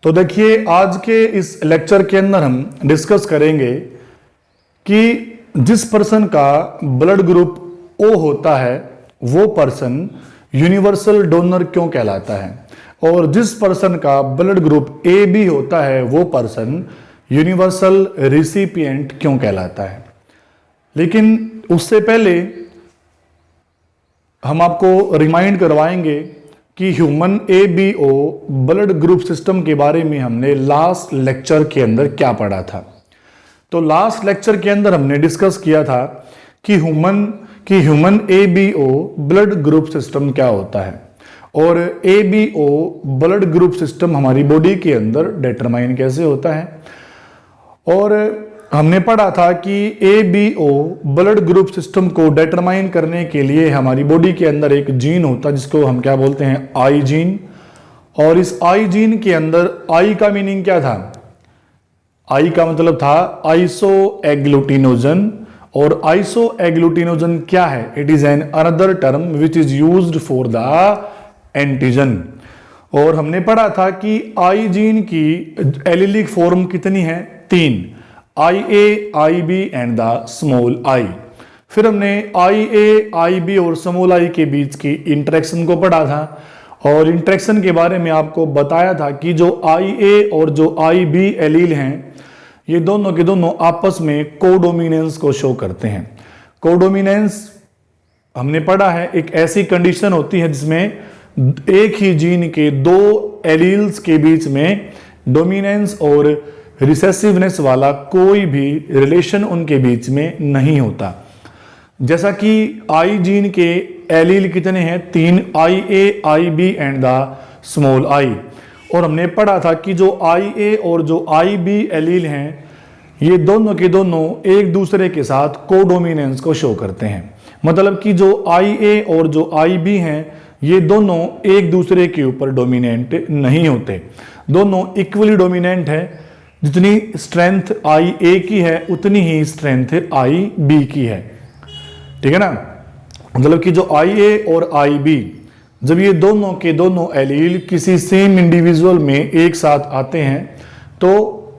तो देखिए आज के इस लेक्चर के अंदर हम डिस्कस करेंगे कि जिस पर्सन का ब्लड ग्रुप ओ होता है वो पर्सन यूनिवर्सल डोनर क्यों कहलाता है और जिस पर्सन का ब्लड ग्रुप ए बी होता है वो पर्सन यूनिवर्सल रिसिपिएंट क्यों कहलाता है। लेकिन उससे पहले हम आपको रिमाइंड करवाएंगे कि human A B O blood group system के बारे में हमने लास्ट लेक्चर के अंदर क्या पढ़ा था। तो लास्ट लेक्चर के अंदर हमने डिस्कस किया था कि human A B O blood group system क्या होता है और A B O blood group system हमारी बॉडी के अंदर डिटरमाइन कैसे होता है। और हमने पढ़ा था कि A B O blood group system को डिटरमाइन करने के लिए हमारी बॉडी के अंदर एक जीन होता है जिसको हम क्या बोलते हैं, आई जीन। और इस आई जीन के अंदर आई का मीनिंग क्या था? आई का मतलब था आइसो एग्लूटिनोजन। और आइसो एग्लूटिनोजन क्या है? It is an another term which is used for the antigen. और हमने पढ़ा था कि आई जीन की एलिलिक फॉर्म कितनी है? 3, I A, I B and the small I. फिर हमने आई ए, आई बी और स्मॉल आई के बीच की इंटरेक्शन को पढ़ा था और इंटरेक्शन के बारे में आपको बताया था कि जो आई ए और जो आई बी एलील हैं ये दोनों के दोनों आपस में कोडोमिनेंस को शो करते हैं। कोडोमिनेंस हमने पढ़ा है एक ऐसी कंडीशन होती है जिसमें एक ही जीन के 2 एलील्स के बीच में डोमिनेंस और रिसेसिवनेस वाला कोई भी रिलेशन उनके बीच में नहीं होता। जैसा कि आई जीन के एलील कितने हैं? 3, I A, I B and the small I. और हमने पढ़ा था कि जो आई ए और जो आई बी एलील हैं ये दोनों के दोनों एक दूसरे के साथ कोडोमिनेंस को शो करते हैं। मतलब कि जो आई ए और जो आई बी हैं ये दोनों एक दूसरे के ऊपर डोमिनेंट नहीं होते, दोनों इक्वली डोमिनेंट है। जितनी स्ट्रेंथ आई ए की है उतनी ही स्ट्रेंथ आई बी की है, ठीक है ना। मतलब कि जो आई ए और आई बी जब ये दोनों के दोनों एलील किसी सेम इंडिविजुअल में एक साथ आते हैं तो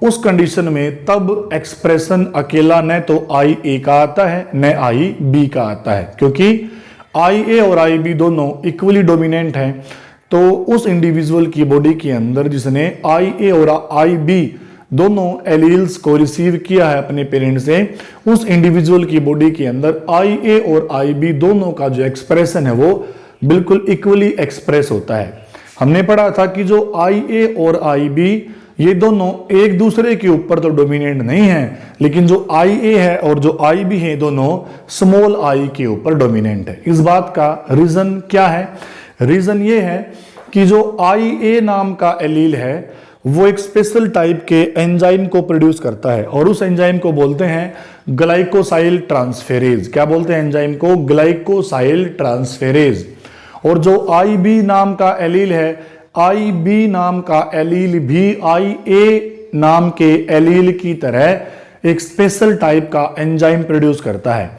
उस कंडीशन में तब एक्सप्रेशन अकेला न तो आई ए का आता है न आई बी का आता है, क्योंकि आई ए और आई बी दोनों इक्वली डोमिनेंट हैं। तो उस इंडिविजुअल की बॉडी के अंदर जिसने आई ए और आई बी दोनों एलील्स को रिसीव किया है अपने पेरेंट से, उस इंडिविजुअल की बॉडी के अंदर आई ए और आई बी दोनों का जो एक्सप्रेशन है वो बिल्कुल इक्वली एक्सप्रेस होता है। हमने पढ़ा था कि जो आई ए और आई बी ये दोनों एक दूसरे के ऊपर तो डोमिनेंट नहीं है, लेकिन जो आई ए है और जो आई बी है दोनों स्मॉल आई के ऊपर डोमिनेंट है। इस बात का रीजन क्या है? रीजन ये है कि जो आई ए नाम का एलील है वो एक स्पेशल टाइप के एंजाइम को प्रोड्यूस करता है और उस एंजाइम को बोलते हैं ग्लाइकोसाइल ट्रांसफेरेज। क्या बोलते हैं एंजाइम को? ग्लाइकोसाइल ट्रांसफेरेज। और जो आई बी नाम का एलील है, आई बी नाम का एलील भी आई ए नाम के एलील की तरह एक स्पेशल टाइप का एंजाइम प्रोड्यूस करता है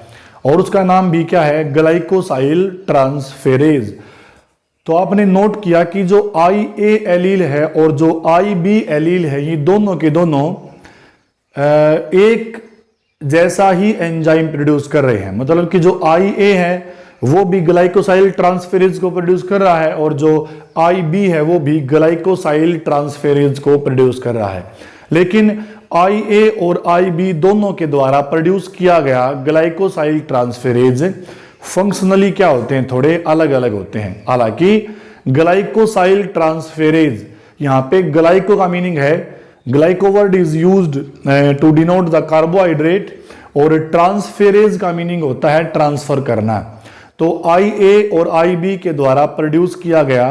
और उसका नाम भी क्या है? ग्लाइकोसाइल ट्रांसफेरेज। तो आपने नोट किया कि जो आई ए एलील है और जो आई बी एलील है ये दोनों के दोनों एक जैसा ही एंजाइम प्रोड्यूस कर रहे हैं। मतलब कि जो आई ए है वो भी ग्लाइकोसाइल ट्रांसफेरेज को प्रोड्यूस कर रहा है और जो आई बी है वो भी ग्लाइकोसाइल ट्रांसफेरेज को प्रोड्यूस कर रहा है। लेकिन आई ए और आई बी दोनों के द्वारा प्रोड्यूस किया गया ग्लाइकोसाइल ट्रांसफेरेज फंक्शनली क्या होते हैं? थोड़े अलग अलग होते हैं। हालांकि ग्लाइकोसाइल ट्रांसफेरेज, यहां पे ग्लाइको का मीनिंग है, glyco word is used to denote the carbohydrate और ट्रांसफेरेज का मीनिंग होता है ट्रांसफर करना। तो आई ए और आई बी के द्वारा प्रोड्यूस किया गया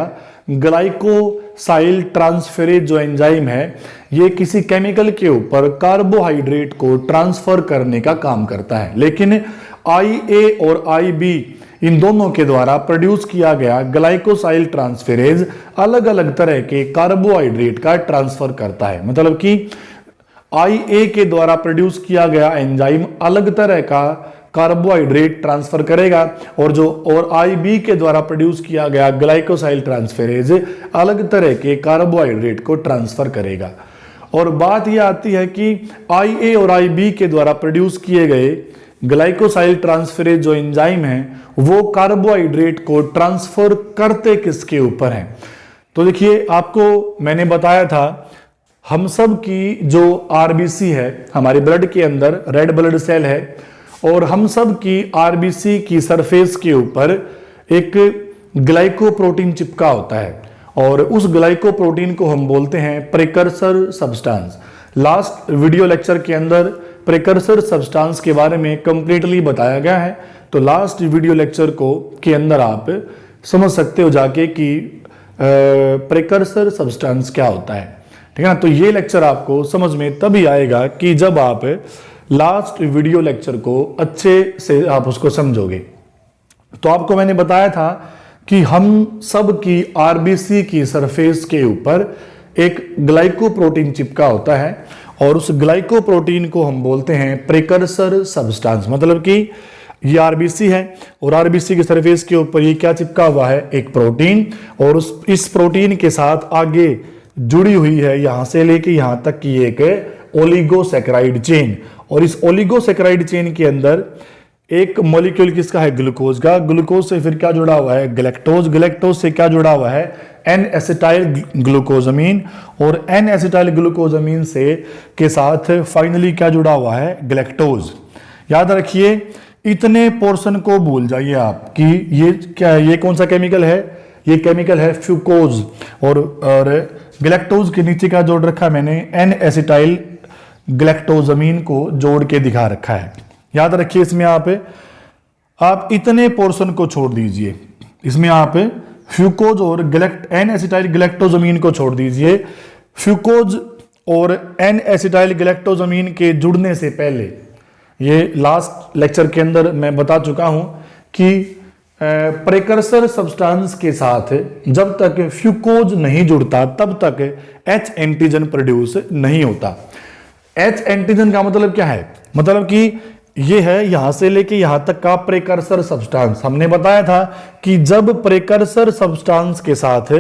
ग्लाइकोसाइल ट्रांसफेरेज जो एंजाइम है ये किसी केमिकल के ऊपर कार्बोहाइड्रेट को ट्रांसफर करने का काम करता है। लेकिन आई ए और आई बी इन दोनों के द्वारा प्रोड्यूस किया गया ग्लाइकोसाइल ट्रांसफेरेज अलग अलग तरह के कार्बोहाइड्रेट का ट्रांसफर करता है। मतलब कि आई ए के द्वारा प्रोड्यूस किया गया एंजाइम अलग तरह का कार्बोहाइड्रेट ट्रांसफर करेगा और आईबी के द्वारा प्रोड्यूस किया गया ग्लाइकोसाइल ट्रांसफेरेज अलग तरह के कार्बोहाइड्रेट को ट्रांसफर करेगा। और बात यह आती है कि IA और IB के द्वारा प्रोड्यूस किए गए ग्लाइकोसाइल ट्रांसफेरेज जो एंजाइम है वो कार्बोहाइड्रेट को ट्रांसफर करते किसके ऊपर हैं? तो देखिए, आपको मैंने बताया था हम सब की जो RBC है, हमारे ब्लड के अंदर रेड ब्लड सेल है, और हम सब की RBC की सरफेस के ऊपर एक ग्लाइकोप्रोटीन चिपका होता है और उस ग्लाइकोप्रोटीन को हम बोलते हैं precursor substance. Last video lecture के अंदर प्रिकर्सर सब्सटेंस के बारे में कंप्लीटली बताया गया है, तो लास्ट वीडियो लेक्चर के अंदर आप समझ सकते हो जाके कि प्रिकर्सर सब्सटेंस क्या होता है। ठीक है ना? तो ये लेक्चर आपको समझ में तभी आएगा कि जब आप लास्ट वीडियो लेक्चर को अच्छे से आप उसको समझोगे। तो आपको मैंने बताया था कि हम सब की RBC की सरफेस के ऊपर एक ग्लाइकोप्रोटीन चिपका होता है और उस ग्लाइकोप्रोटीन को हम बोलते हैं प्रिकर्सर सब्सटेंस। मतलब कि ये RBC है और RBC की सरफेस के ऊपर ये क्या चिपका हुआ है? एक प्रोटीन, और इस प्रोटीन के साथ आगे जुड़ी हुई है यहां से लेके यहां तक की एक ओलिगोसैकेराइड चेन, और इस ओलिगोसैकेराइड चेन के अंदर एक मॉलिक्यूल किसका है? ग्लूकोज का। ग्लूकोज से फिर क्या जुड़ा हुआ है? गैलेक्टोज। गैलेक्टोज से क्या जुड़ा हुआ है? N-एसिटाइल ग्लूकोजामीन, और N-एसिटाइल ग्लूकोजामीन से के साथ फाइनली क्या जुड़ा हुआ है? गैलेक्टोज। याद रखिए, इतने पोर्शन को भूल जाइए आप कि ये क्या है, ये कौन सा केमिकल है? ये केमिकल है फ्यूकोज, और गैलेक्टोज के नीचे का जोड़ रखा मैंने N-एसिटाइल ग्लैक्टोजामीन को जोड़ के दिखा रखा है। याद रखिए, इसमें आप इतने पोर्शन को छोड़ दीजिए, इसमें आप फ्यूकोज और N-एसिटाइल ग्लैक्टोजामीन को छोड़ दीजिए। फ्यूकोज और N-एसिटाइल ग्लैक्टोजामीन के जुड़ने से पहले, ये लास्ट लेक्चर के अंदर मैं बता चुका हूं कि प्रिकर्सर सब्सटेंस के साथ जब तक फ्यूकोज नहीं जुड़ता तब तक H एंटीजन प्रोड्यूस नहीं होता। H एंटीजन का मतलब क्या है? मतलब कि ये है यहां से लेके यहां तक का प्रिकर्सर सब्सटेंस। हमने बताया था कि जब प्रिकर्सर सब्सटेंस के साथ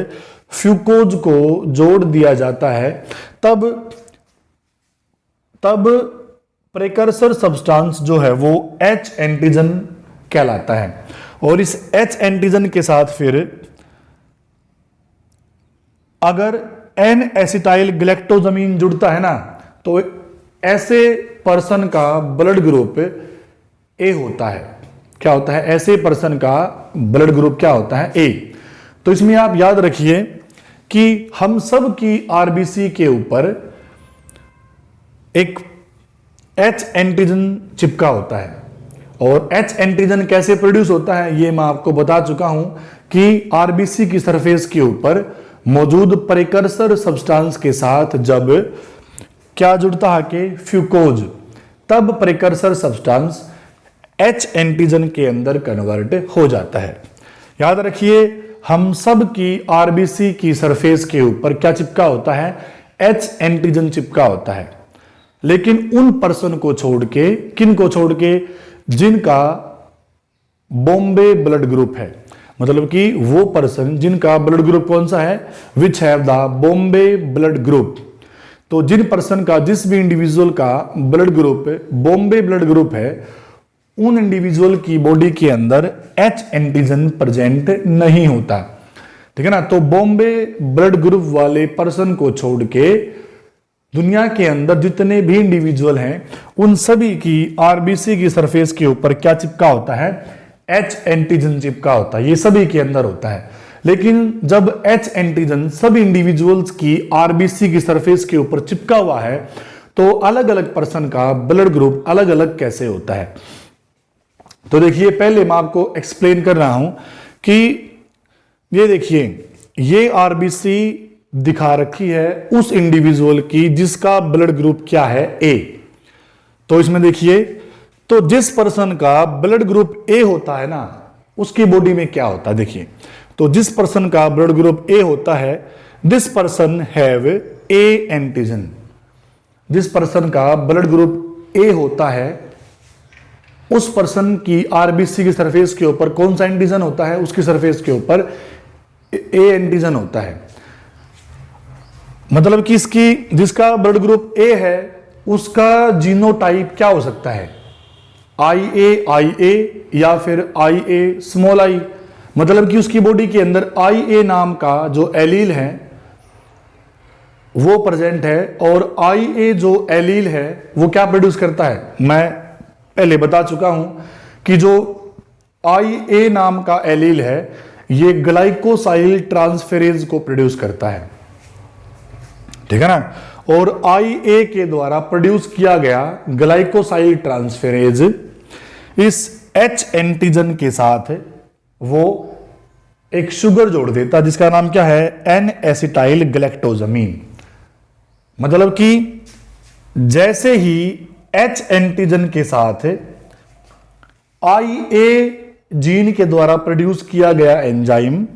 फ्यूकोज को जोड़ दिया जाता है तब प्रिकर्सर सब्सटेंस जो है वो H एंटीजन कहलाता है, और इस H एंटीजन के साथ फिर अगर N-एसिटाइल ग्लैक्टोजामीन जुड़ता है ना, तो ऐसे पर्सन का ब्लड ग्रुप A होता है। क्या होता है? ऐसे पर्सन का ब्लड ग्रुप क्या होता है? A। तो इसमें आप याद रखिए कि हम सब की RBC के ऊपर एक H एंटीजन चिपका होता है, और H एंटीजन कैसे प्रोड्यूस होता है ये मैं आपको बता चुका हूं कि RBC की सरफेस के ऊपर मौजूद प्रिकर्सर सब्सटेंस के साथ जब क्या जुड़ता है कि फ्यूकोज, तब प्रिकर्सर सब्सटेंस H एंटीजन के अंदर कन्वर्ट हो जाता है। याद रखिए, हम सब की RBC की सरफेस के ऊपर क्या चिपका होता है? H एंटीजन चिपका होता है। लेकिन उन पर्सन को छोड़ के, किन को छोड़ के? जिनका बॉम्बे ब्लड ग्रुप है। मतलब कि वो पर्सन जिनका ब्लड ग्रुप कौन सा है? Which have the Bombay blood group. तो जिन पर्सन का, जिस भी इंडिविजुअल का blood group Bombay blood group है, उन इंडिविजुअल की बॉडी के अंदर H एंटीजन प्रेजेंट नहीं होता। ठीक है ना? तो बॉम्बे ब्लड ग्रुप वाले पर्सन को छोड़ के दुनिया के अंदर जितने भी इंडिविजुअल हैं उन सभी की RBC की सरफेस के ऊपर क्या चिपका होता है? H एंटीजन चिपका होता है। ये सभी के अंदर होता है। लेकिन जब H एंटीजन सभी इंडिविजुअल्स की RBC की सरफेस के ऊपर चिपका हुआ है तो अलग अलग पर्सन का ब्लड ग्रुप अलग अलग कैसे होता है? तो देखिए, पहले मैं आपको एक्सप्लेन कर रहा हूं कि ये देखिए, ये RBC दिखा रखी है उस इंडिविजुअल की जिसका ब्लड ग्रुप क्या है? A। तो इसमें देखिए, तो जिस पर्सन का ब्लड ग्रुप A होता है ना, उसकी बॉडी में क्या होता है? देखिए, तो जिस पर्सन का ब्लड ग्रुप A होता है, this person have A antigen. जिस पर्सन का ब्लड ग्रुप A होता है उस पर्सन की आरबीसी की सरफेस के ऊपर कौन सा एंटीजन होता है, उसकी सरफेस के ऊपर ए एंटीजन होता है। मतलब कि इसकी जिसका ब्लड ग्रुप ए है उसका जीनोटाइप क्या हो सकता है, आई ए या फिर आई ए स्मॉल आई। मतलब कि उसकी बॉडी के अंदर आई ए नाम का जो एलील है वो प्रेजेंट है, और आई ए जो एलील है वो क्या प्रोड्यूस करता है, मैं पहले बता चुका हूं कि जो आई ए नाम का एलील है ये ग्लाइकोसाइल ट्रांसफेरेज को प्रोड्यूस करता है, ठीक है ना। और आई ए के द्वारा प्रोड्यूस किया गया ग्लाइकोसाइल ट्रांसफेरेज इस एच एंटीजन के साथ वो एक शुगर जोड़ देता जिसका नाम क्या है, एन एसिटाइल गैलेक्टोजामीन। मतलब कि जैसे ही एच एंटीजन के साथ आई ए जीन के द्वारा प्रोड्यूस किया गया एंजाइम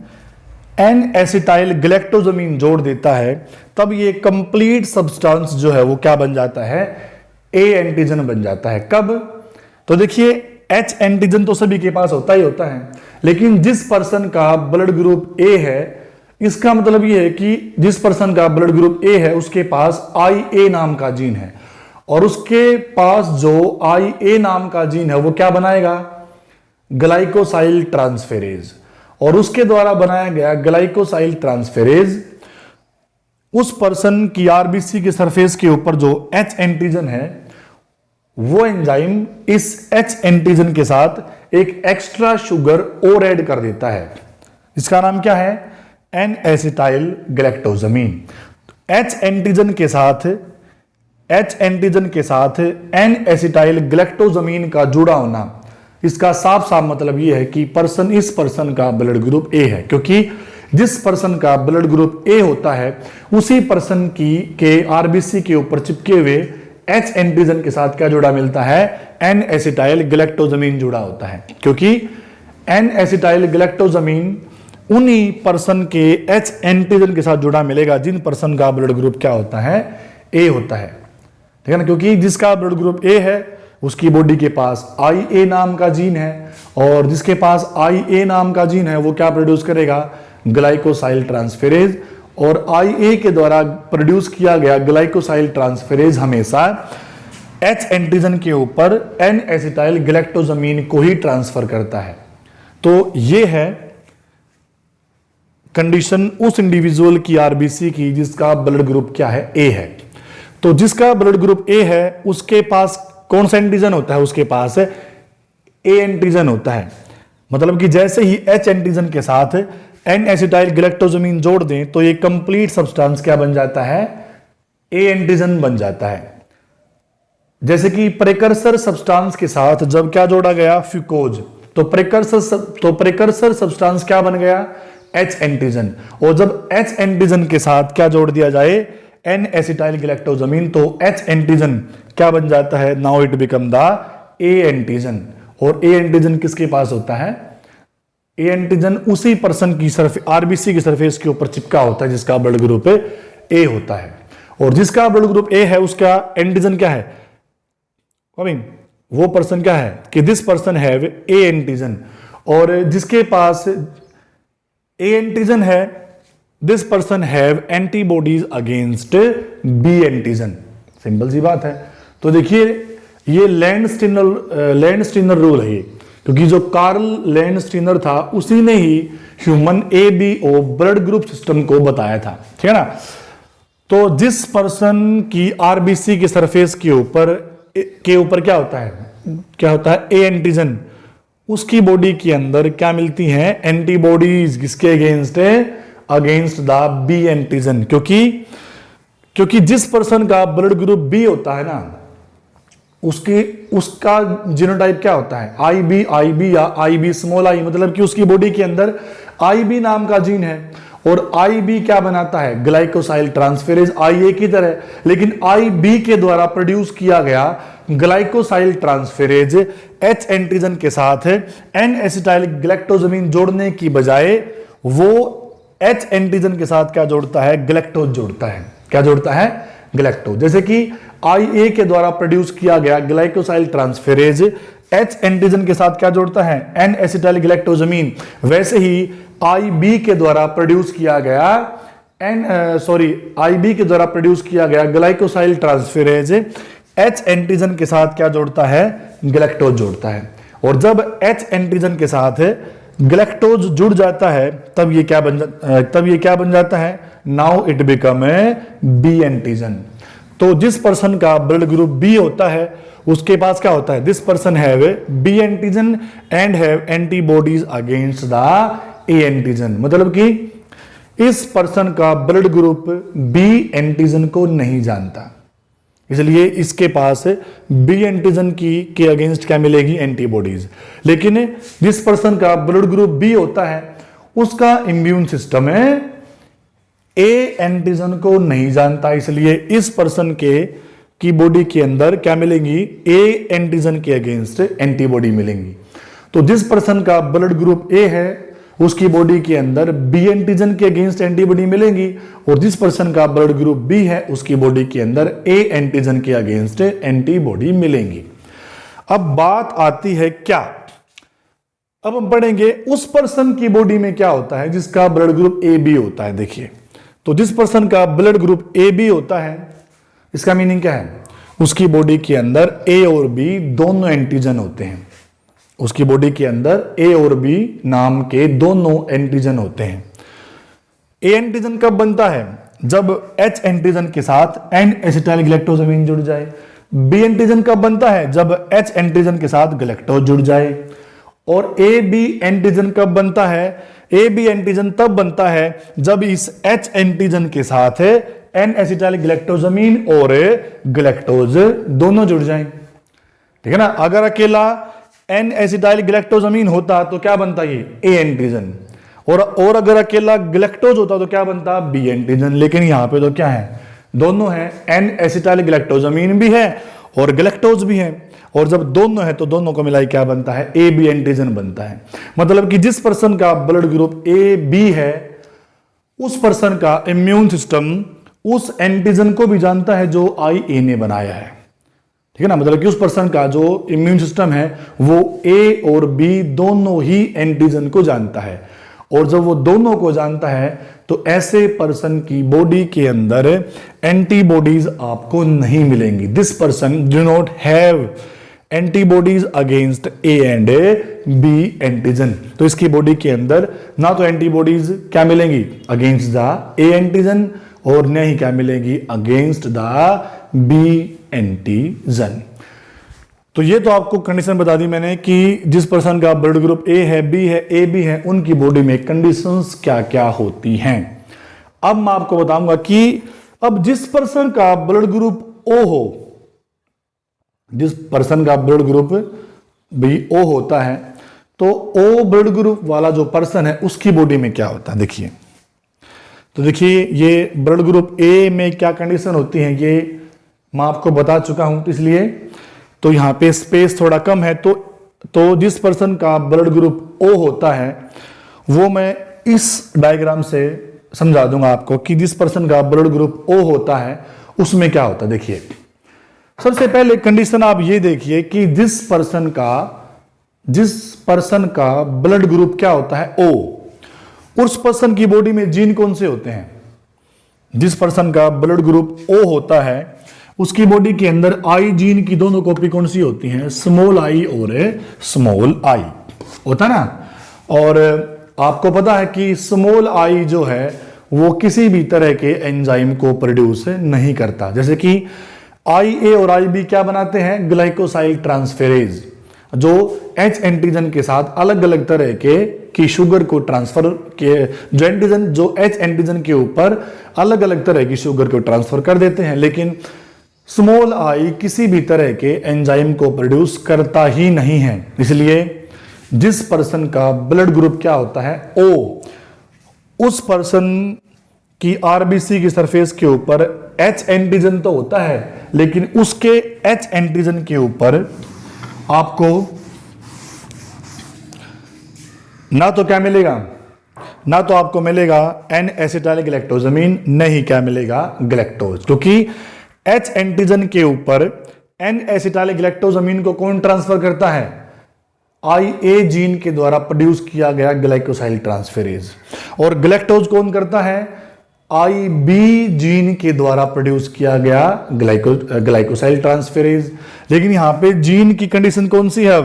एन एसिटाइल गैलेक्टोजामीन जोड़ देता है, तब ये कंप्लीट सब्सटेंस जो है वो क्या बन जाता है, ए एंटीजन बन जाता है। कब, तो देखिए एच एंटीजन तो सभी के पास होता ही होता है, लेकिन जिस पर्सन का ब्लड ग्रुप ए है, इसका मतलब ये है कि जिस पर्सन का ब्लड ग्रुप ए है उसके पास आई ए नाम का जीन है, और उसके पास जो आई ए नाम का जीन है वो क्या बनाएगा, ग्लाइकोसाइल ट्रांसफेरेज। और उसके द्वारा बनाया गया ग्लाइकोसाइल ट्रांसफेरेज उस पर्सन की आरबीसी के सरफेस के ऊपर जो एच एंटीजन है वो एंजाइम इस एच एंटीजन के साथ एक एक्स्ट्रा शुगर और ऐड कर देता है, इसका नाम क्या है, एन एसिटाइल गैलेक्टोजामीन। एच एंटीजन के साथ एन एसिटाइल गैलेक्टोजामीन का जुड़ा होना, इसका साफ साफ मतलब यह है कि इस पर्सन का ब्लड ग्रुप ए है, क्योंकि जिस पर्सन का ब्लड ग्रुप ए होता है उसी पर्सन के आरबीसी के ऊपर चिपके हुए एच एंटीजन के साथ क्या जुड़ा मिलता है, एन एसिटाइल गैलेक्टोजामीन जुड़ा होता है, क्योंकि एन एसिटाइल गैलेक्टोजामीन उन्हीं पर्सन के एच एंटीजन के साथ जुड़ा मिलेगा जिन पर्सन का ब्लड ग्रुप क्या होता है, ए होता है, ठीक है ना। क्योंकि जिसका ब्लड ग्रुप ए है उसकी बॉडी के पास आई ए नाम का जीन है, और जिसके पास आई ए नाम का जीन है वो क्या प्रोड्यूस करेगा, ग्लाइकोसाइल ट्रांसफेरेज। और आई ए के द्वारा प्रोड्यूस किया गया ग्लाइकोसाइल ट्रांसफेरेज हमेशा एच एंटीजन के ऊपर एन एसिटाइल गैलेक्टोजामीन को ही ट्रांसफर करता है। तो ये है कंडीशन उस इंडिविजुअल की आरबीसी की जिसका ब्लड ग्रुप क्या है, ए है। तो जिसका ब्लड ग्रुप ए है उसके पास कौन सा एंटीजन होता है, उसके पास ए एंटीजन होता है। मतलब कि जैसे ही एच एंटीजन के साथ एन एसिटाइल गैलेक्टोजामीन जोड़ दें तो ये कंप्लीट सब्सटेंस क्या बन जाता है, ए एंटीजन बन जाता है। जैसे कि प्रेकर्सर सब्सटेंस के साथ जब क्या जोड़ा गया, फ्यूकोज, तो प्रेकर्सर सब्सटेंस क्या बन गया, एच एंटीजन। और जब एच एंटीजन के साथ क्या जोड़ दिया जाए, एन एसिटाइल गैलेक्टोजामीन, तो एच एंटीजन क्या बन जाता है, now it become the A antigen. और ए एंटीजन किसके पास होता है, ए एंटीजन उसी पर्सन की आरबीसी की सरफेस के ऊपर चिपका होता है जिसका ब्लड ग्रुप ए होता है। और जिसका ब्लड ग्रुप ए है उसका एंटीजन क्या है, वो पर्सन क्या है कि this person have A antigen, और जिसके पास ए एंटीजन है this person have antibodies against B antigen. Simple सी बात है। तो देखिए ये लैंडस्टीनर रूल है, क्योंकि जो कार्ल लैंडस्टीनर था उसी ने ही human ABO blood group system को बताया था, ठीक है ना। तो जिस पर्सन की आरबीसी के सरफेस के ऊपर क्या होता है, ए एंटीजन, उसकी बॉडी के अंदर क्या मिलती हैं, एंटीबॉडीज, किसके अगेंस्ट द बी एंटीजन। क्योंकि जिस पर्सन का ब्लड ग्रुप बी होता है ना उसका जीनोटाइप क्या होता है, IB या IB स्मॉल आई। मतलब कि उसकी बॉडी के अंदर IB नाम का जीन है, और IB क्या बनाता है, ग्लाइकोसाइल ट्रांसफेरेज IA की तरह, लेकिन IB के द्वारा प्रोड्यूस किया गया ग्लाइकोसाइल ट्रांसफेरेज H एंटीजन के साथ N एसिटाइल गैलेक्टोजामीन जोड़ने की बजाय वो H एंटीजन के साथ क्या जोड़ता है, गैलेक्टोज जोड़ता है। क्या जोड़ता है, गैलेक्टोज। जैसे कि IA के द्वारा प्रोड्यूस किया गया ग्लाइकोसाइल ट्रांसफेरेज H एंटीजन के साथ क्या जोड़ता है, N एसिटाइल गैलेक्टोजामिन। वैसे ही IB के द्वारा प्रोड्यूस किया गया IB के द्वारा प्रोड्यूस किया गया ग्लाइकोसाइल ट्रांसफेरेज H एंटीजन के साथ क्या जोड़ता है, गैलेक्टोज जोड़ता है। और जब H एंटीजन के साथ गैलेक्टोज जुड़ जाता है तब ये क्या बन जाता है, now it become a B antigen. तो जिस पर्सन का ब्लड ग्रुप B होता है उसके पास क्या होता है, this person have B antigen and have antibodies against the A antigen. मतलब कि इस पर्सन का ब्लड ग्रुप B एंटीजन को नहीं जानता, इसलिए इसके पास B एंटीजन के अगेंस्ट क्या मिलेगी, एंटीबॉडीज। लेकिन जिस पर्सन का ब्लड ग्रुप B होता है उसका इम्यून सिस्टम है A एंटीजन को नहीं जानता, इसलिए इस पर्सन की बॉडी के अंदर क्या मिलेंगी, A एंटीजन के अगेंस्ट एंटीबॉडी मिलेंगी। तो जिस पर्सन का ब्लड ग्रुप A है उसकी बॉडी के अंदर B एंटीजन के अगेंस्ट एंटीबॉडी मिलेंगी, और जिस पर्सन का ब्लड ग्रुप B है उसकी बॉडी के अंदर A एंटीजन के अगेंस्ट एंटीबॉडी मिलेंगी। अब बात आती है क्या, अब हम पढ़ेंगे उस पर्सन की बॉडी में क्या होता है जिसका ब्लड ग्रुप AB होता है। देखिए, तो जिस पर्सन का ब्लड ग्रुप AB होता है इसका मीनिंग क्या है, उसकी बॉडी के अंदर A और B दोनों एंटीजन होते हैं। उसकी बॉडी के अंदर A और B नाम के दोनों एंटीजन होते हैं। A एंटीजन कब बनता है, जब H एंटीजन के साथ N एसिटाइल गैलेक्टोजामिन जुड़ जाए। B एंटीजन कब बनता है, जब H एंटीजन के साथ गैलेक्टोज जुड़ जाए। और AB एंटीजन कब बनता है, AB एंटीजन तब बनता है जब इस H एंटीजन के साथ N एसिटाइल गैलेक्टोजामिन और गैलेक्टोज दोनों जुड़ जाएं। ठीक है ना। अगर अकेला N एसिटाइल गैलेक्टोजामिन होता तो क्या बनता ये, A एंटीजन, और अगर अकेला गैलेक्टोज होता तो क्या बनता, B एंटीजन। लेकिन यहां पे तो क्या है, दोनों है, N एसिटाइल गैलेक्टोजामिन भी है और गैलेक्टोज भी है, और जब दोनों है तो दोनों को मिलाई क्या बनता है, AB एंटीजन बनता है। मतलब कि जिस पर्सन का ब्लड ग्रुप AB है उस पर्सन का इम्यून सिस्टम उस एंटीजन को भी जानता है जो IA ने बनाया है। ठीक है ना। मतलब कि उस पर्सन का जो इम्यून सिस्टम है वो A और B दोनों ही एंटीजन को जानता है, और जब वो दोनों को जानता है तो ऐसे पर्सन की बॉडी के अंदर एंटीबॉडीज आपको नहीं मिलेंगी। This person do not have antibodies against A and B antigen. तो इसकी बॉडी के अंदर ना तो एंटीबॉडीज क्या मिलेंगी अगेंस्ट द A एंटीजन, और न ही क्या मिलेगी अगेंस्ट द B एंटीजन। तो ये तो आपको कंडीशन बता दी मैंने कि जिस पर्सन का ब्लड ग्रुप A है, B है, AB है, उनकी बॉडी में कंडीशंस क्या क्या होती हैं। अब मैं आपको बताऊंगा कि अब जिस पर्सन का ब्लड ग्रुप O हो, जिस पर्सन का ब्लड ग्रुप भी O होता है, तो O ब्लड ग्रुप वाला जो पर्सन है उसकी बॉडी में क्या होता है। देखिए, तो देखिए ये ब्लड ग्रुप A में क्या कंडीशन होती है ये मैं आपको बता चुका हूं, इसलिए तो यहां पे स्पेस थोड़ा कम है। तो जिस पर्सन का ब्लड ग्रुप O होता है वो मैं इस डायग्राम से समझा दूंगा आपको कि जिस पर्सन का ब्लड ग्रुप O होता है उसमें क्या होता है। देखिए, सबसे पहले कंडीशन आप ये देखिए कि जिस पर्सन का ब्लड ग्रुप क्या होता है O, उस पर्सन की बॉडी में जीन कौन से होते हैं। जिस पर्सन का ब्लड ग्रुप O होता है उसकी बॉडी के अंदर I जीन की दोनों कॉपी कौन सी होती हैं, स्मॉल I और स्मॉल I होता है ना। और आपको पता है कि स्मॉल I जो है वो किसी भी तरह के एंजाइम को प्रोड्यूस नहीं करता। जैसे कि IA और IB क्या बनाते हैं, ग्लाइकोसाइल ट्रांसफेरेज, जो H एंटीजन के साथ अलग अलग तरह की शुगर को ट्रांसफर के जो एंटीजन जो H एंटीजन के ऊपर अलग अलग तरह की शुगर को ट्रांसफर कर देते हैं। लेकिन स्मॉल I किसी भी तरह के एंजाइम को प्रोड्यूस करता ही नहीं है। इसलिए जिस पर्सन का ब्लड ग्रुप क्या होता है O, उस पर्सन की RBC की सरफेस के ऊपर H एंटीजन तो होता है, लेकिन उसके H एंटीजन के ऊपर आपको ना तो क्या मिलेगा, ना तो आपको मिलेगा N एसिटाइल गैलेक्टोजामिन, नहीं क्या मिलेगा गैलेक्टोज, क्योंकि H एंटीजन के ऊपर N एसिटाइल गैलेक्टोजामिन को कौन ट्रांसफर करता है, IA जीन के द्वारा प्रोड्यूस किया गया ग्लाइकोसाइल ट्रांसफेरेज। और गैलेक्टोज कौन करता है? IB जीन के द्वारा प्रोड्यूस किया गया ग्लाइकोसाइल ट्रांसफेरेज। लेकिन यहां पे जीन की कंडीशन कौन सी है?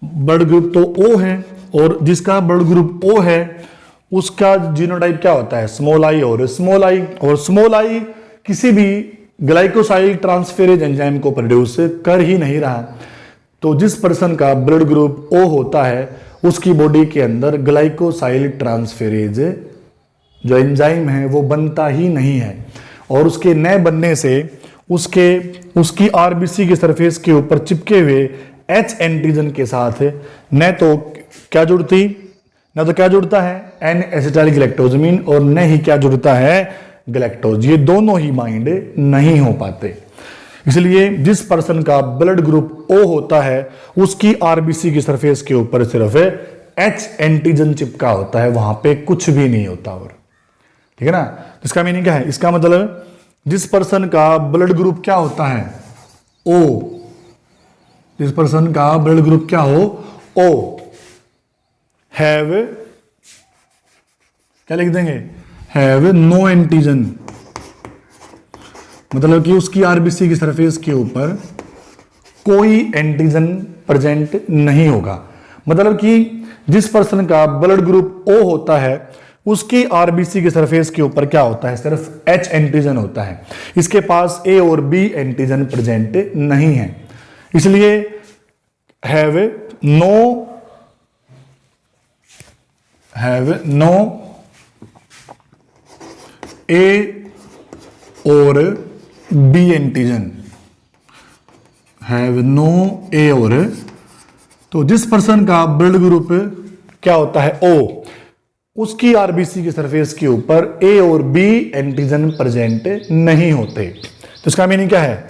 ब्लड ग्रुप तो O है, और जिसका ब्लड ग्रुप O है उसका जीनोटाइप क्या होता है? स्मॉल आई और स्मॉल आई। और स्मॉल आई किसी भी ग्लाइकोसाइल ट्रांसफेरेज एंजाइम को प्रोड्यूस कर ही नहीं रहा। तो जिस पर्सन का ब्लड ग्रुप O होता है उसकी बॉडी के अंदर ग्लाइकोसाइल ट्रांसफेरेज जो एंजाइम है वो बनता ही नहीं है, और उसके न बनने से उसकी आरबीसी के सरफेस के ऊपर चिपके हुए H एंटीजन के साथ न तो क्या जुड़ता है N एसिटाइल गैलेक्टोजमीन, और न ही क्या जुड़ता है गैलेक्टोज। ये दोनों ही बाइंड नहीं हो पाते। इसलिए जिस पर्सन का ब्लड ग्रुप O होता है उसकी आरबीसी की सरफेस के ऊपर सिर्फ H एंटीजन चिपका होता है, वहां पे कुछ भी नहीं होता। और ठीक है ना, इसका मीनिंग क्या है? इसका मतलब जिस पर्सन का ब्लड ग्रुप क्या होता है? O। जिस पर्सन का ब्लड ग्रुप क्या हो? O हैव, क्या लिख देंगे? Have no antigen. मतलब कि उसकी आरबीसी की सरफेस के ऊपर कोई एंटीजन प्रेजेंट नहीं होगा। मतलब कि जिस पर्सन का ब्लड ग्रुप O होता है उसकी आरबीसी के सरफेस के ऊपर क्या होता है? सिर्फ H एंटीजन होता है। इसके पास A और B एंटीजन प्रेजेंट नहीं है। इसलिए हैव नो A और B antigen, have no A और, तो जिस पर्सन का ब्लड ग्रुप क्या होता है? O, उसकी आरबीसी के सरफेस के ऊपर A और B एंटीजन प्रेजेंट नहीं होते। तो इसका मीनिंग क्या है?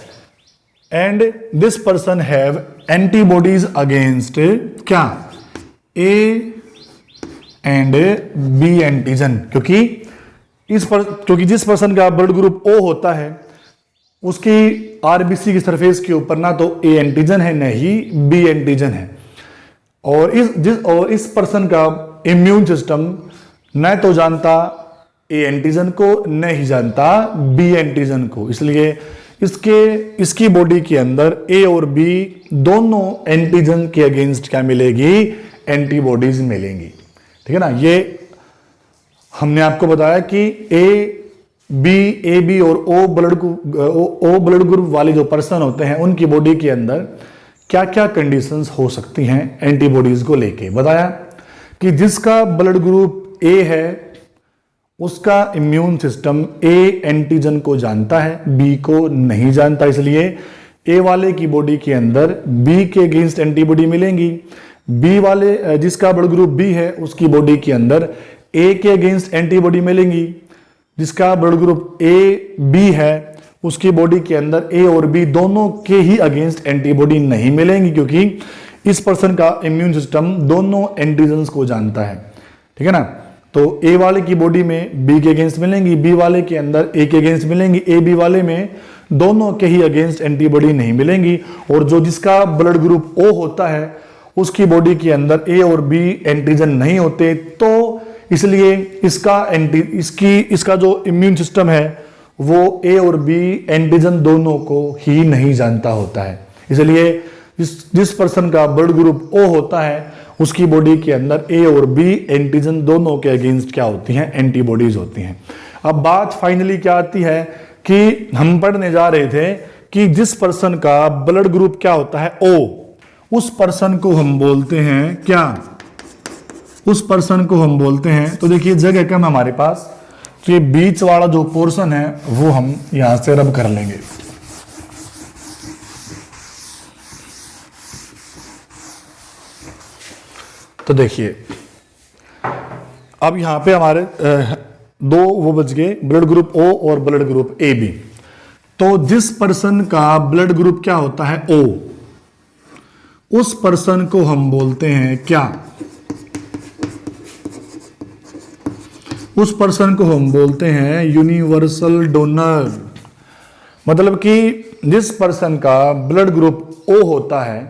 And this person have antibodies against क्या? A and B antigen. क्योंकि जिस पर्सन का ब्लड ग्रुप O होता है उसकी आरबीसी की सरफेस के ऊपर ना तो A एंटीजन है न ही B एंटीजन है, और इस पर्सन का इम्यून सिस्टम न तो जानता A एंटीजन को न ही जानता B एंटीजन को। इसलिए इसकी बॉडी के अंदर A और B दोनों एंटीजन के अगेंस्ट क्या मिलेगी? एंटीबॉडीज मिलेंगी। ठीक है ना। ये हमने आपको बताया कि ए बी और ओ ब्लड ग्रुप वाले जो पर्सन होते हैं उनकी बॉडी के अंदर क्या क्या कंडीशंस हो सकती हैं एंटीबॉडीज को लेके। बताया कि जिसका ब्लड ग्रुप ए है उसका इम्यून सिस्टम ए एंटीजन को जानता है, बी को नहीं जानता। इसलिए ए वाले की बॉडी के अंदर बी के अगेंस्ट एंटीबॉडी मिलेंगी। बी वाले जिसका ब्लड ग्रुप बी है उसकी बॉडी के अंदर ए के अगेंस्ट एंटीबॉडी मिलेंगी। जिसका ब्लड ग्रुप ए बी है उसकी बॉडी के अंदर ए और बी दोनों के ही अगेंस्ट एंटीबॉडी नहीं मिलेंगी, क्योंकि इस पर्सन का इम्यून सिस्टम दोनों एंटीजन्स को जानता है। ठीक है ना। तो ए वाले की बॉडी में बी के अगेंस्ट मिलेंगी, बी वाले के अंदर ए के अगेंस्ट मिलेंगी, ए बी वाले में दोनों के ही अगेंस्ट एंटीबॉडी नहीं मिलेंगी। और जो जिसका ब्लड ग्रुप ओ होता है उसकी बॉडी के अंदर ए और बी एंटीजन नहीं होते, तो इसलिए इसका जो इम्यून सिस्टम है वो ए और बी एंटीजन दोनों को ही नहीं जानता होता है। इसलिए जिस पर्सन का ब्लड ग्रुप ओ होता है उसकी बॉडी के अंदर ए और बी एंटीजन दोनों के अगेंस्ट क्या होती हैं? एंटीबॉडीज होती हैं। अब बात फाइनली क्या आती है कि हम पढ़ने जा रहे थे कि जिस पर्सन का ब्लड ग्रुप क्या होता है? ओ, उस पर्सन को हम बोलते हैं क्या? उस पर्सन को हम बोलते हैं, तो देखिए जगह कम है हमारे पास, तो ये बीच वाला जो पोर्शन है वो हम यहां से रब कर लेंगे। तो देखिए अब यहां पे हमारे दो वो बच गए, ब्लड ग्रुप ओ और ब्लड ग्रुप ए बी। तो जिस पर्सन का ब्लड ग्रुप क्या होता है? ओ, उस पर्सन को हम बोलते हैं क्या? उस पर्सन को हम बोलते हैं यूनिवर्सल डोनर। मतलब कि जिस पर्सन का ब्लड ग्रुप ओ होता है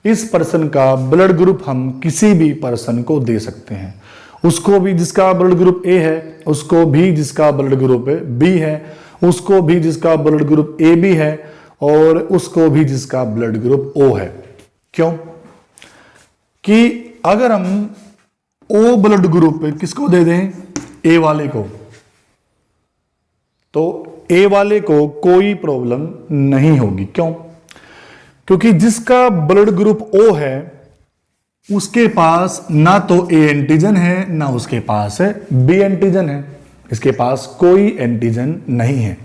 इस पर्सन का ब्लड ग्रुप हम किसी भी पर्सन को दे सकते हैं, उसको भी जिसका ब्लड ग्रुप ए है, उसको भी जिसका ब्लड ग्रुप बी है, उसको भी जिसका ब्लड ग्रुप ए बी है, और उसको भी जिसका ब्लड ग्रुप ओ है। क्यों? कि अगर हम ओ ब्लड ग्रुप किसको दे दें, ए वाले को, तो ए वाले को कोई प्रॉब्लम नहीं होगी। क्यों? क्योंकि जिसका ब्लड ग्रुप ओ है उसके पास ना तो ए एंटीजन है ना उसके पास है बी एंटीजन है, इसके पास कोई एंटीजन नहीं है।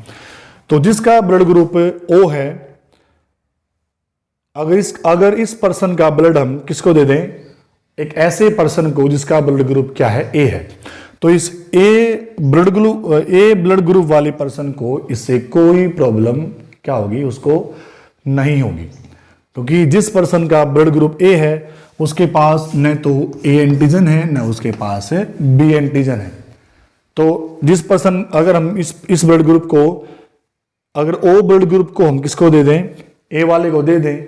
तो जिसका ब्लड ग्रुप ओ है, अगर इस पर्सन का ब्लड हम किसको दे दें, एक ऐसे पर्सन को जिसका ब्लड ग्रुप क्या है, ए है, तो इस ए ब्लड ग्रुप वाले पर्सन को इससे कोई प्रॉब्लम क्या होगी, उसको नहीं होगी। क्योंकि जिस पर्सन का ब्लड ग्रुप ए है उसके पास न तो ए एंटीजन है न उसके पास है बी एंटीजन है। तो जिस पर्सन, अगर हम इस ब्लड ग्रुप को, अगर ओ ब्लड ग्रुप को हम किसको दे दें, ए वाले को दे दें,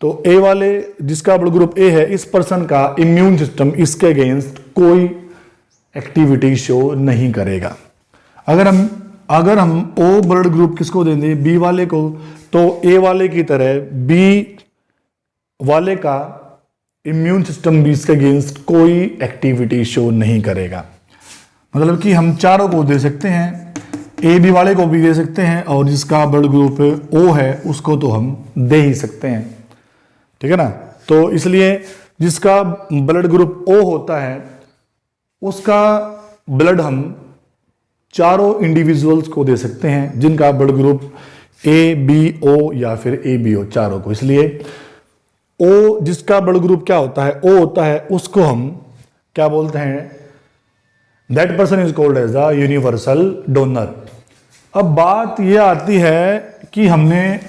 तो ए वाले जिसका ब्लड ग्रुप ए है, इस पर्सन का इम्यून सिस्टम इसके अगेंस्ट कोई एक्टिविटी शो नहीं करेगा। अगर हम ओ ब्लड ग्रुप किसको दे दें, बी वाले को, तो ए वाले की तरह बी वाले का इम्यून सिस्टम भी इसके अगेंस्ट कोई एक्टिविटी शो नहीं करेगा। मतलब कि हम चारों को दे सकते हैं, ए बी वाले को भी दे सकते हैं, और जिसका ब्लड ग्रुप ओ है उसको तो हम दे ही सकते हैं, ठीक है ना। तो इसलिए जिसका ब्लड ग्रुप ओ होता है उसका ब्लड हम चारों इंडिविजुअल्स को दे सकते हैं जिनका blood group A B O या फिर ए बी ओ, चारों को। इसलिए ओ जिसका ब्लड ग्रुप क्या होता है, ओ होता है, उसको हम क्या बोलते हैं, that person is called as the universal donor. अब बात यह आती है कि हमने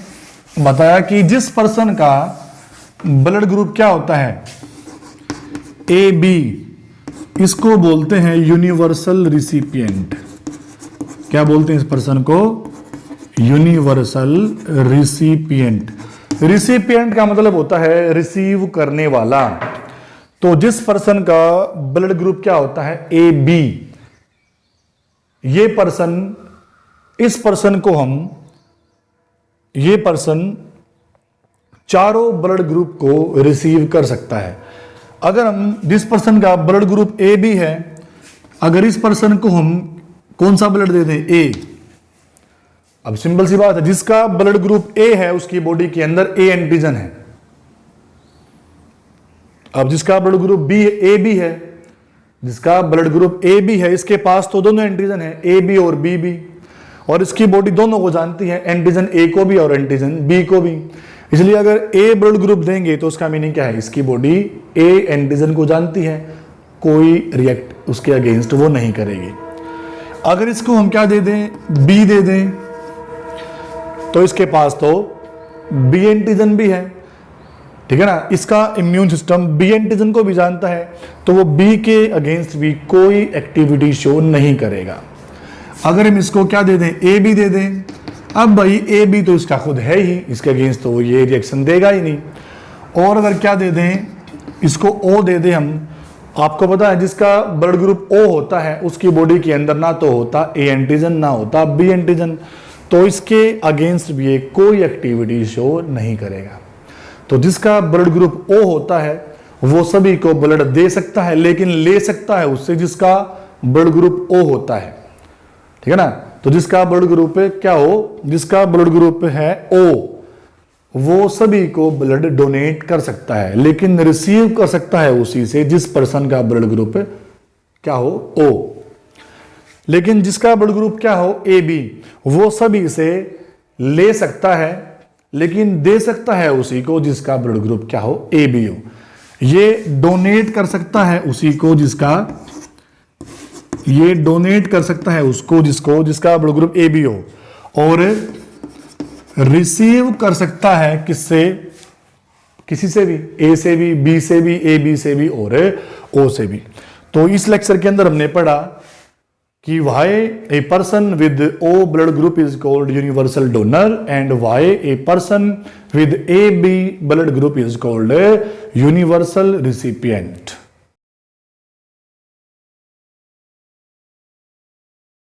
बताया कि जिस पर्सन का ब्लड ग्रुप क्या होता है, ए बी, इसको बोलते हैं यूनिवर्सल रिसिपिएंट। क्या बोलते हैं इस पर्सन को? Universal recipient. रिसिपिएंट का मतलब होता है रिसीव करने वाला। तो जिस पर्सन का ब्लड ग्रुप क्या होता है, ए बी, ये पर्सन, इस पर्सन को हम, ये पर्सन चारों ब्लड ग्रुप को रिसीव कर सकता है। अगर हम, जिस पर्सन का ब्लड ग्रुप ए बी है, अगर इस पर्सन को हम कौन सा ब्लड दे दें, ए, अब सिंपल सी बात है, जिसका ब्लड ग्रुप ए है उसकी बॉडी के अंदर ए एंटीजन है। अब जिसका blood group B A B है, जिसका ब्लड ग्रुप ए बी है, इसके पास तो दोनों एंटीजन है, ए बी और बी बी, और इसकी बॉडी दोनों को जानती है, एंटीजन ए को भी और एंटीजन बी को भी। इसलिए अगर ए ब्लड ग्रुप देंगे तो उसका मीनिंग क्या है, इसकी बॉडी ए एंटीजन को जानती है, कोई रिएक्ट उसके अगेंस्ट वो नहीं करेगी। अगर इसको हम क्या दे दें, बी दे दें, तो इसके पास तो बी एंटीजन भी है, ठीक है ना। इसका इम्यून सिस्टम बी एंटीजन को भी जानता है, तो वो बी के अगेंस्ट भी कोई एक्टिविटी शो नहीं करेगा। अगर हम इसको क्या दे दें, ए बी दे दें, अब भाई ए बी तो इसका खुद है ही, इसके अगेंस्ट तो ये रिएक्शन देगा ही नहीं। और अगर क्या दे दें, इसको ओ दे दें हम, आपको पता है जिसका ब्लड ग्रुप ओ होता है उसकी बॉडी के अंदर ना तो होता ए एंटीजन ना होता बी एंटीजन, तो इसके अगेंस्ट भी ये कोई एक्टिविटी शो नहीं करेगा। तो जिसका ब्लड ग्रुप ओ होता है वो सभी को ब्लड दे सकता है, लेकिन ले सकता है उससे जिसका ब्लड ग्रुप ओ होता है, ठीक है ना। तो जिसका ब्लड ग्रुप क्या हो, जिसका ब्लड ग्रुप है ओ, वो सभी को ब्लड डोनेट कर सकता है, लेकिन रिसीव कर सकता है उसी से जिस पर्सन का ब्लड ग्रुप क्या हो, ओ। लेकिन जिसका ब्लड ग्रुप क्या हो, ए बी, वो सभी से ले सकता है, लेकिन दे सकता है उसी को जिसका ब्लड ग्रुप क्या हो, ए बी हो। ये डोनेट कर सकता है उसी को जिसका, ये डोनेट कर सकता है उसको जिसका ब्लड ग्रुप ए बी हो, और रिसीव कर सकता है किससे, किसी से भी, ए से भी, बी से भी, ए बी से भी और ओ से भी। तो इस लेक्चर के अंदर हमने पढ़ा कि why a person with O blood group is called universal donor and why a person with A B blood group is called universal recipient.